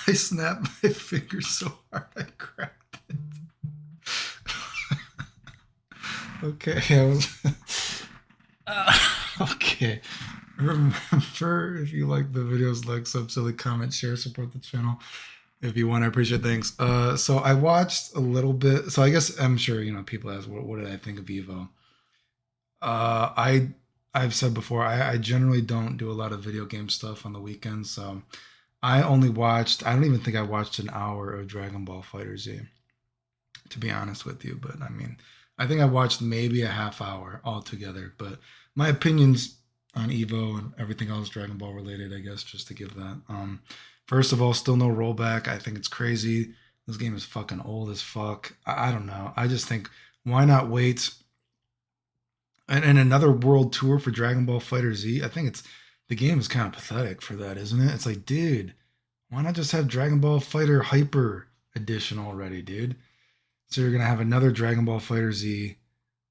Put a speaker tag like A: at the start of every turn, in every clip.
A: I snapped my finger so hard I cracked it. Okay, I was. Okay. Remember, if you like the videos, like, sub, silly, comment, share, support the channel. If you want, I appreciate things. So I watched a little bit. So I guess I'm sure people ask, what did I think of Evo? I've said before, I generally don't do a lot of video game stuff on the weekends. So I only watched. I don't even think I watched an hour of Dragon Ball Fighter Z, to be honest with you. But I mean, I think I watched maybe a half hour altogether. But my opinions on Evo and everything else Dragon Ball related, I guess, just to give that. First of all, still no rollback. I think it's crazy. This game is fucking old as fuck. I don't know. I just think, why not wait and another world tour for Dragon Ball Fighter Z? I think it's the game is kind of pathetic for that, isn't it? It's like, dude, why not just have Dragon Ball Fighter Hyper Edition already, dude? So you're gonna have another Dragon Ball Fighter Z.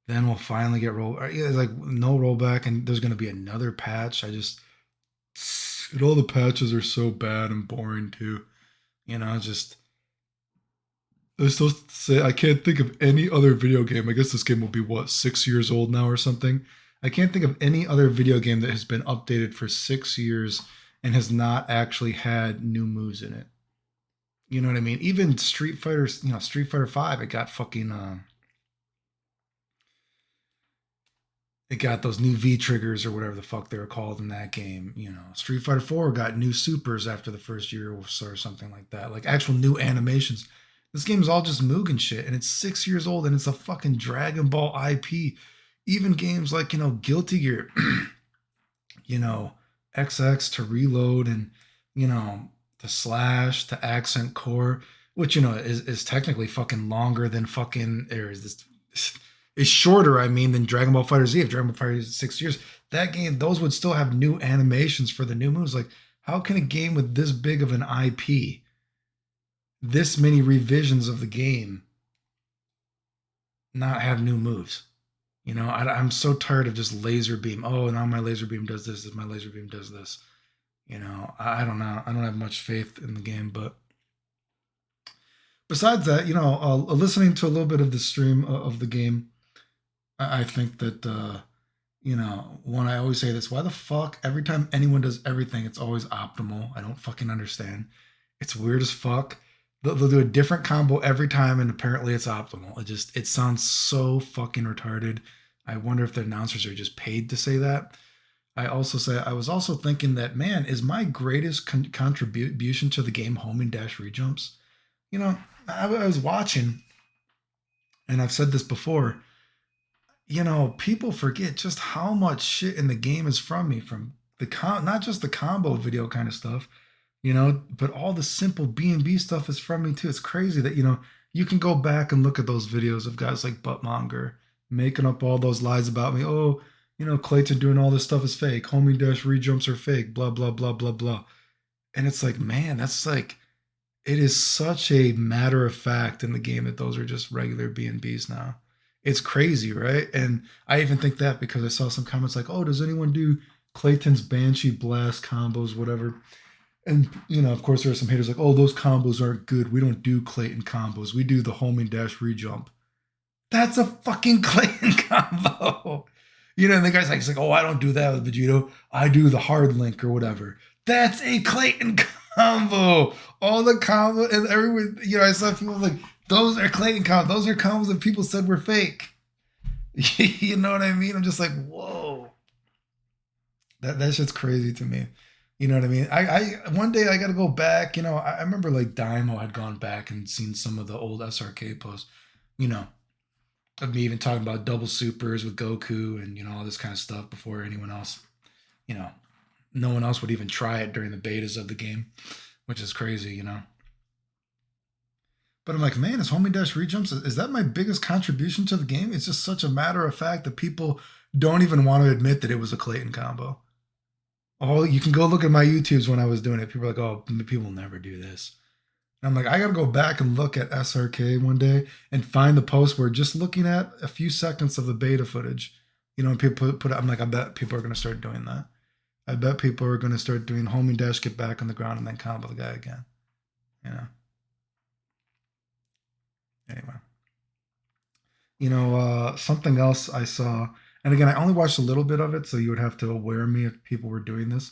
A: Then we'll finally get roll. Yeah, it's like no rollback, and there's gonna be another patch. And all the patches are so bad and boring too. Just I was supposed to say I can't think of any other video game. I guess this game will be what, 6 years old now or something. I can't think of any other video game that has been updated for 6 years and has not actually had new moves in it. You know what I mean? Even Street Fighter, Street Fighter Five, it got fucking it got those new V triggers or whatever the fuck they were called in that game. Street Fighter 4 got new supers after the first year or so, or something like that. Like actual new animations. This game is all just Mugen shit, and it's 6 years old, and it's a fucking Dragon Ball IP. Even games like Guilty Gear, you know XX to Reload, and to Slash to Accent Core, which is technically fucking longer than fucking, or is this is shorter, I mean, than Dragon Ball Fighter Z. If Dragon Ball Fighter Z is 6 years, that game, those would still have new animations for the new moves. Like, how can a game with this big of an IP, this many revisions of the game, not have new moves? I'm so tired of just laser beam. Oh, now my laser beam does this. My laser beam does this. I don't know. I don't have much faith in the game. But besides that, listening to a little bit of the stream of the game, I think that when I always say this, why the fuck every time anyone does everything, it's always optimal? I don't fucking understand. It's weird as fuck. They'll do a different combo every time, and apparently it's optimal. It sounds so fucking retarded. I wonder if the announcers are just paid to say that. I was also thinking that, man, is my greatest contribution to the game homing dash rejumps? I was watching, and I've said this before. People forget just how much shit in the game is from me, from not just the combo video kind of stuff, but all the simple B&B stuff is from me too. It's crazy that, you can go back and look at those videos of guys like Buttmonger making up all those lies about me. Oh, Clayton doing all this stuff is fake. Homing dash rejumps are fake, blah, blah, blah, blah, blah. And it's like, man, that's like, it is such a matter of fact in the game that those are just regular B&Bs now. It's crazy, right? And I even think that because I saw some comments like, oh, does anyone do Clayton's Banshee Blast combos, whatever? And, of course, there are some haters like, oh, those combos aren't good. We don't do Clayton combos. We do the homing dash rejump. That's a fucking Clayton combo. And the guy's like, he's like, oh, I don't do that with Vegito. I do the hard link or whatever. That's a Clayton combo. All the combo, and everyone, I saw people like, those are Clayton combos. Those are combos that people said were fake. You know what I mean? I'm just like, whoa. That shit's crazy to me. You know what I mean? I one day I got to go back. I remember like Daimo had gone back and seen some of the old SRK posts. You know, of me even talking about double supers with Goku and all this kind of stuff before anyone else. You know, no one else would even try it during the betas of the game, which is crazy. But I'm like, man, is homing dash rejumps, is that my biggest contribution to the game? It's just such a matter of fact that people don't even want to admit that it was a Clayton combo. Oh, you can go look at my YouTubes when I was doing it. People are like, oh, people will never do this. And I'm like, I got to go back and look at SRK one day and find the post where just looking at a few seconds of the beta footage, people put it, I'm like, I bet people are going to start doing that. I bet people are going to start doing homing dash, get back on the ground, and then combo the guy again. You know. Anyway, something else I saw, and again, I only watched a little bit of it, so you would have to aware me if people were doing this.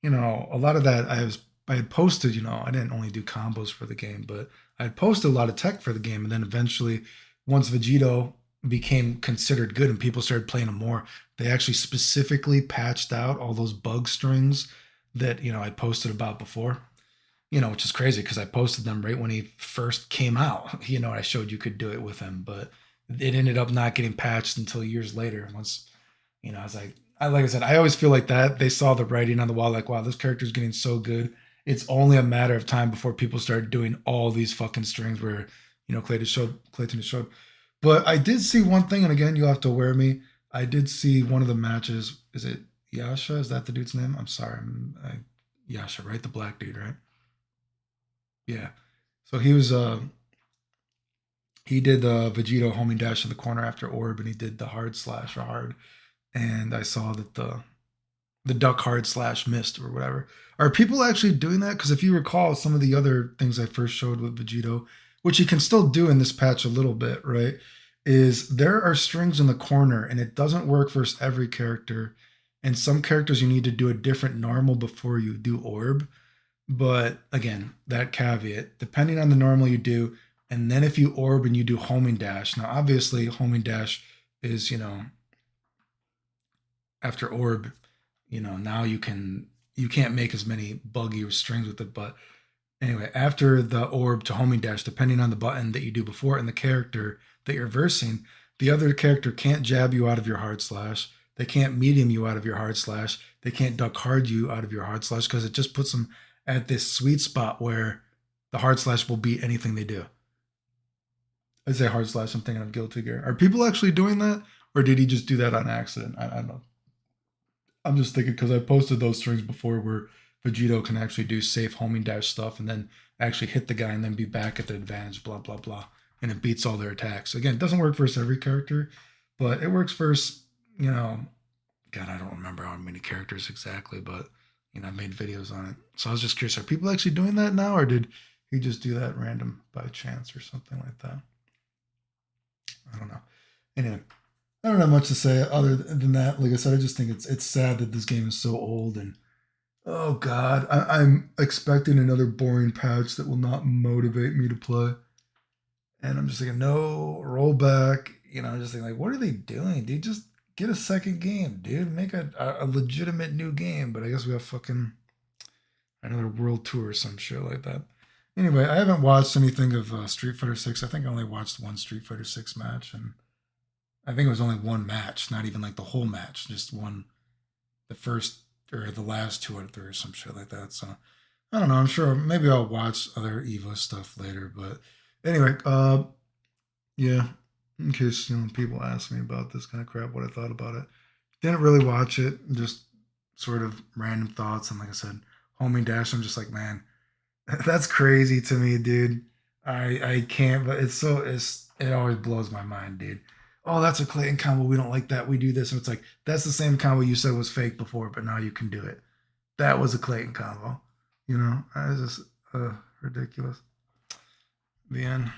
A: A lot of that I had posted. I didn't only do combos for the game, but I had posted a lot of tech for the game, and then eventually, once Vegito became considered good and people started playing him more, they actually specifically patched out all those bug strings that I posted about before. Which is crazy because I posted them right when he first came out. I showed you could do it with him, but it ended up not getting patched until years later. Once, I was like I said, I always feel like that they saw the writing on the wall, like, wow, this character's getting so good. It's only a matter of time before people start doing all these fucking strings where, Clayton has showed. But I did see one thing, and again, you'll have to wear me. I did see one of the matches. Is it Yasha? Is that the dude's name? I'm sorry. Yasha, right? The black dude, right? Yeah. So he did the Vegito homing dash in the corner after orb, and he did the hard slash or hard. And I saw that the duck hard slash missed or whatever. Are people actually doing that? Because if you recall, some of the other things I first showed with Vegito, which you can still do in this patch a little bit, right? Is there are strings in the corner, and it doesn't work for every character. And some characters you need to do a different normal before you do orb. But again, that caveat, depending on the normal you do, and then if you orb and you do homing dash. Now, obviously, homing dash is, after orb, now you can't make as many buggy strings with it. But anyway, after the orb to homing dash, depending on the button that you do before and the character that you're versing, the other character can't jab you out of your hard slash. They can't medium you out of your hard slash. They can't duck hard you out of your hard slash because it just puts them at this sweet spot where the hard slash will beat anything they do. I say hard slash, I'm thinking of Guilty Gear. Are people actually doing that? Or did he just do that on accident? I don't know. I'm just thinking because I posted those strings before where Vegito can actually do safe homing dash stuff and then actually hit the guy and then be back at the advantage, blah, blah, blah. And it beats all their attacks. Again, it doesn't work for every character, but it works for, God, I don't remember how many characters exactly, but, I made videos on it. So I was just curious, are people actually doing that now, or did he just do that random by chance or something like that? I don't know. Anyway, I don't have much to say other than that. Like I said, I just think it's sad that this game is so old and oh god, I'm expecting another boring patch that will not motivate me to play. And I'm just thinking, no, roll back. I'm just thinking like, what are they doing, dude? Just get a second game, dude. Make a legitimate new game. But I guess we have fucking another world tour or some shit like that. Anyway, I haven't watched anything of Street Fighter Six. I think I only watched one Street Fighter Six match, and I think it was only one match, not even like the whole match, just one, the first or the last two out of three or some shit like that. So I don't know. I'm sure maybe I'll watch other EVO stuff later. But anyway, yeah. In case people ask me about this kind of crap, what I thought about it. Didn't really watch it. Just sort of random thoughts. And like I said, homing dash. I'm just like, man, that's crazy to me, dude. I can't. But it always blows my mind, dude. Oh, that's a Clayton combo. We don't like that. We do this. And it's like, that's the same combo you said was fake before, but now you can do it. That was a Clayton combo. I was just ridiculous. The end.